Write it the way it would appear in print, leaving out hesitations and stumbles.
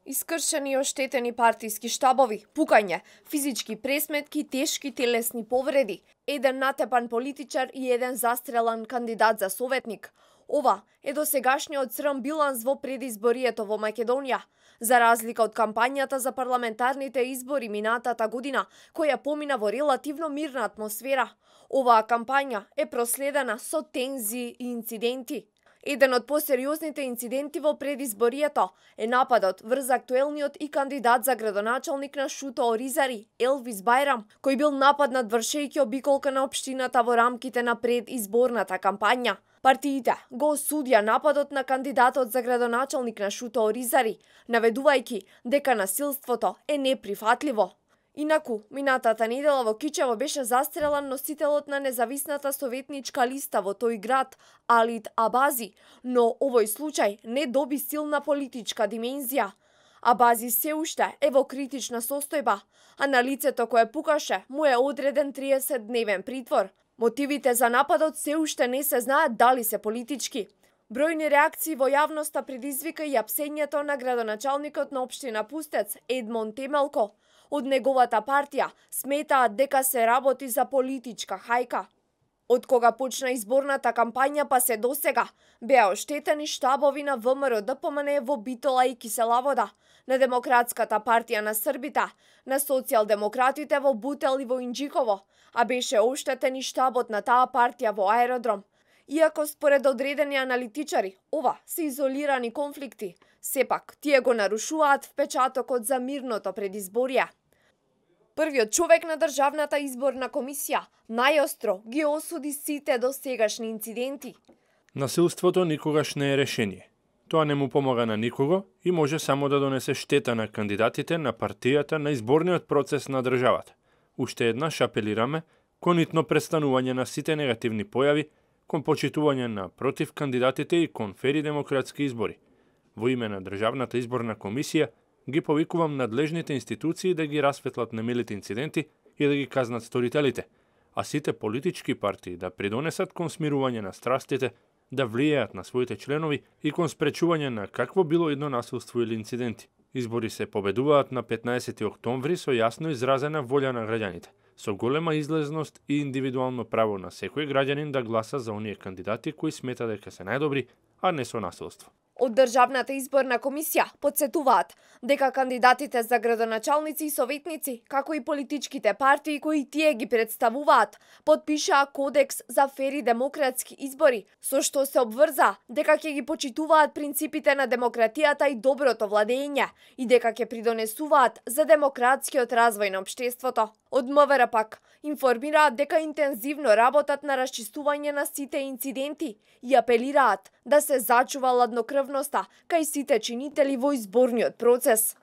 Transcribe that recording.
Искршени и оштетени партиски штабови, пукање, физички пресметки, тешки телесни повреди, еден натепан политичар и еден застрелан кандидат за советник. Ова е досегашниот црн биланс во предизборието во Македонија, за разлика од кампањата за парламентарните избори минатата година, која помина во релативно мирна атмосфера. Оваа кампања е проследена со тензии и инциденти. Еден од посериозните инциденти во предизборието е нападот врз актуелниот и кандидат за градоначалник на Шуто Оризари, Елвис Бајрам, кој бил нападнат вршејќи обиколка на општината во рамките на предизборната кампања. Партиите го осудија нападот на кандидатот за градоначалник на Шуто Оризари, наведувајќи дека насилството е неприфатливо. Инаку, минатата недела во Кичево беше застрелан носителот на независната советничка листа во тој град, Алид Абази, но овој случај не доби силна политичка димензија. Абази се уште е во критична состојба, а на лицето кое пукаше му е одреден 30-дневен притвор. Мотивите за нападот се уште не се знаат дали се политички. Бројни реакции во јавноста предизвика и апсењето на градоначалникот на општина Пустец, Едмон Темелко. Од неговата партија сметаат дека се работи за политичка хајка. Од кога почна изборната кампања па се досега, беа оштетени штабови на ВМРО ДПМН во Битола и Киселавода, на Демократската партија на Србите, на социјалдемократите во Бутел и во Инџиково, а беше оштетен и штабот на таа партија во Аеродром. Иако според одредени аналитичари, ова се изолирани конфликти, сепак тие го нарушуваат впечатокот за мирното предизборие. Првиот човек на Државната изборна комисија најостро ги осуди сите досегашни инциденти. Насилството никогаш не е решение. Тоа не му помага на никого и може само да донесе штета на кандидатите, на партијата, на изборниот процес на државата. Уште еднаш апелираме кон итно престанување на сите негативни појави, кон почитување на против кандидатите и кон фери демократски избори. Во име на Државната изборна комисија ги повикувам надлежните институции да ги расветлат немилите инциденти и да ги казнат сторителите, а сите политички партии да придонесат кон смирување на страстите, да влијаат на своите членови и кон спречување на какво било едно насилство или инциденти. Избори се победуваат на 15 октомври со јасно изразена волја на граѓаните, со голема излезност и индивидуално право на секој граѓанин да гласа за оние кандидати кои смета дека се најдобри, а не со насилство. Од Државната изборна комисија потсетуваат дека кандидатите за градоначалници и советници, како и политичките партии кои тие ги представуваат, потпишаа кодекс за фери демократски избори, со што се обврза дека ќе ги почитуваат принципите на демократијата и доброто владење и дека ќе придонесуваат за демократскиот развој на општеството. Од МВР пак информираат дека интензивно работат на расчистување на сите инциденти и апелираат да се зачува ладнокрвноста кај сите чинители во изборниот процес.